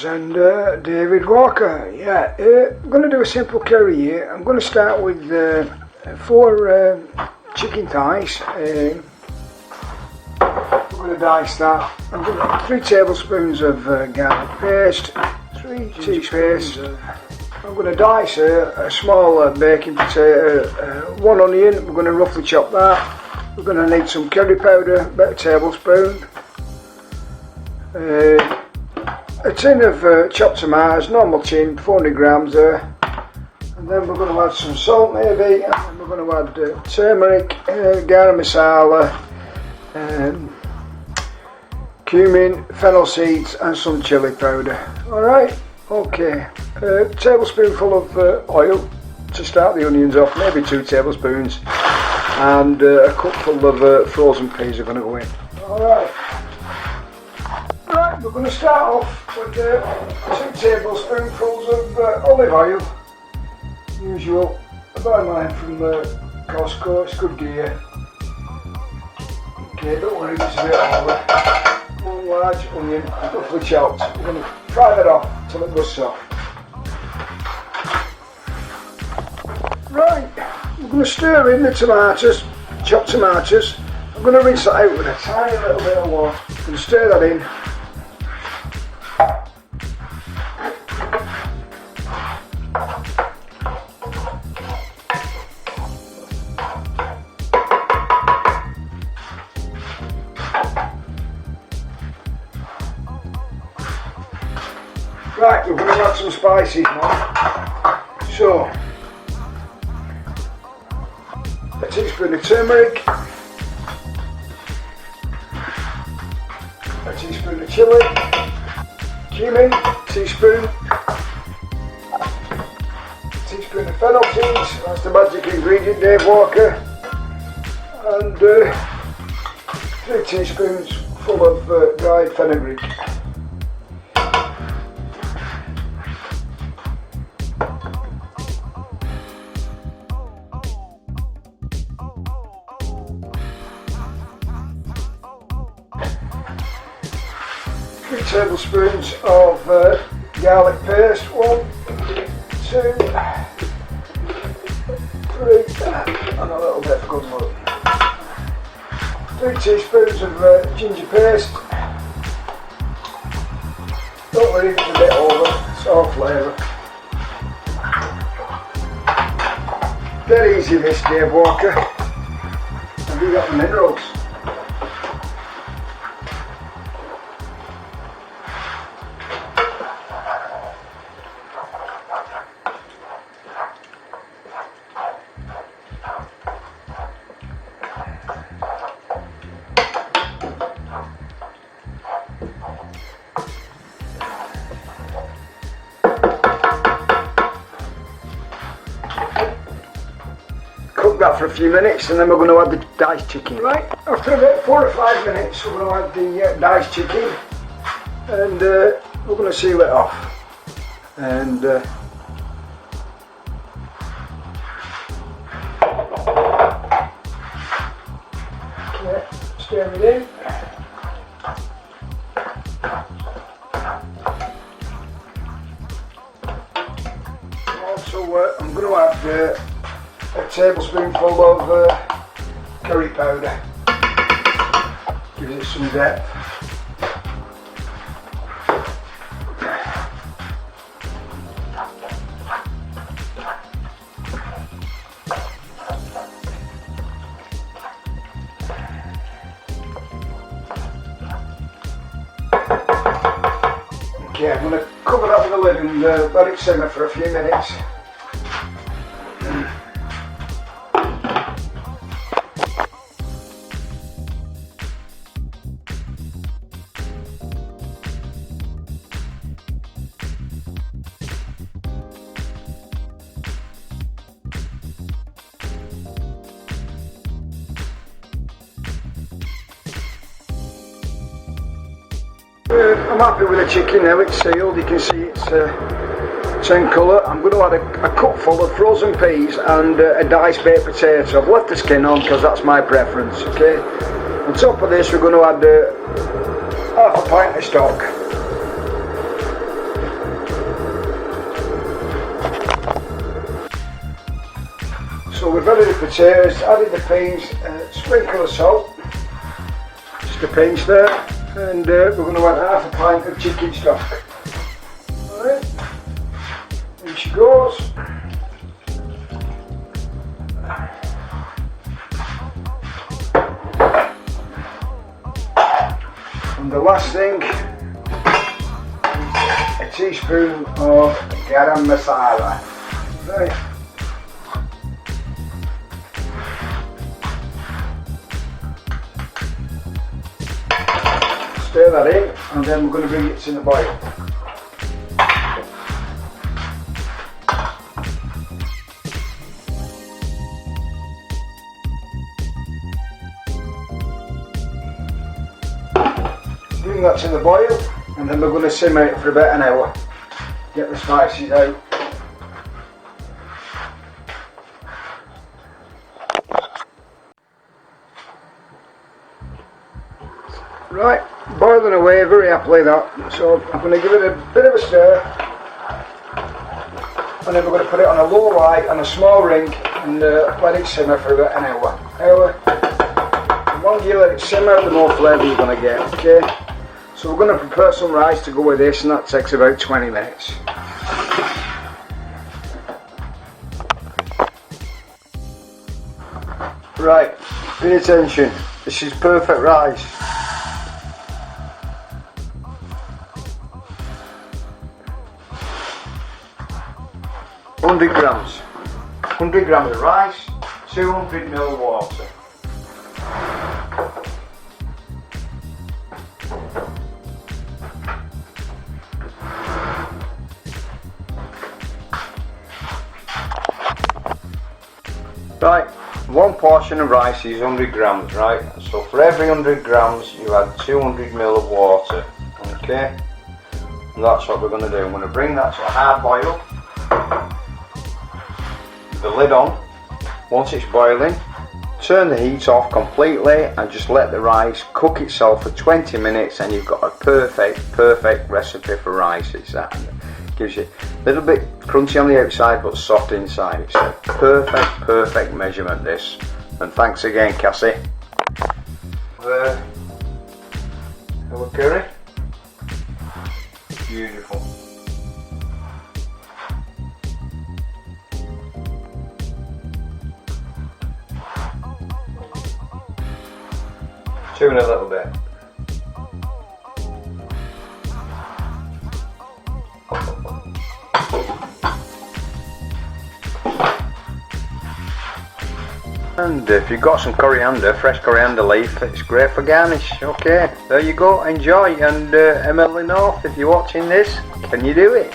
Jones and David Walker. Yeah, I'm going to do a simple curry here. I'm going to start with 4 chicken thighs. I'm going to dice that. I'm going to 3 tablespoons of garlic paste, 3 teaspoons. I'm going to dice a small baking potato, 1 onion. We're going to roughly chop that. We're going to need some curry powder, about a tablespoon. A tin of chopped tomatoes, normal tin, 400 grams there. And then we're going to add some salt maybe, and then we're going to add turmeric, garam masala, cumin, fennel seeds and some chili powder. Alright, okay. A tablespoonful of oil to start the onions off, maybe 2 tablespoons. And a cupful of frozen peas are going to go in. Alright. Right, we're going to start off with 2 tablespoonfuls of olive oil. Usual, I buy mine from Costco, it's good gear. Okay, don't worry, it's a bit over. 1 large onion, roughly chopped. We're going to fry that off until it goes soft. Right, we're going to stir in the tomatoes, chopped tomatoes. I'm going to rinse that out with a tiny little bit of water. I'm going to stir that in. Right, we're going to add some spices now. So, a teaspoon of turmeric, a teaspoon of chili, cumin, teaspoon of fennel seeds, that's the magic ingredient, Dave Walker, and 3 teaspoons full of dried fenugreek. Tablespoons of garlic paste, 1, 2, 3, and a little bit of good luck. 3 teaspoons of ginger paste. Don't worry if it's a bit over, it's all flavour. Dead easy this, Dave Walker. Have you got the minerals? Cook that for a few minutes and then we're going to add the diced chicken. Right, after about 4 or 5 minutes we're going to add the diced chicken and we're going to seal it off. And okay, stir it in. Also I'm going to add a tablespoonful of curry powder, gives it some depth. Okay, I'm going to cover that with a lid and let it simmer for a few minutes. I'm happy with the chicken now, it's sealed, you can see it's tan colour. I'm going to add a cupful of frozen peas and a diced baked potato. I've left the skin on because that's my preference, okay? On top of this we're going to add half a pint of stock. So we've added the potatoes, added the peas, sprinkle of salt, just a pinch there, and we're going to add half a pint of chicken stock. Alright, in she goes. And the last thing is a teaspoon of garam masala. Right. Stir that in, and then we're going to bring it to the boil. Bring that to the boil, and then we're going to simmer it for about an hour. Get the spices out. Right, boiling away very happily that, so I'm going to give it a bit of a stir, and then we're going to put it on a low light on a small ring and let it simmer for about an hour. The longer you let it simmer, the more flavour you're going to get, okay? So we're going to prepare some rice to go with this, and that takes about 20 minutes. Right, pay attention, this is perfect rice. $100 grams of rice, 200 ml of water. Right, one portion of rice is 100 grams, right? So for every 100 grams you add 200 ml of water, okay? And that's what we're going to do. I'm going to bring that to a hard boil. The lid on. Once it's boiling, turn the heat off completely and just let the rice cook itself for 20 minutes, and you've got a perfect recipe for rice. It's that. Gives you a little bit crunchy on the outside but soft inside. It's a perfect measurement, this. And thanks again, Cassie. Our curry. Beautiful. Tune a little bit. And if you've got some coriander, fresh coriander leaf, it's great for garnish. Okay, there you go, enjoy. And Emily North, if you're watching this, can you do it?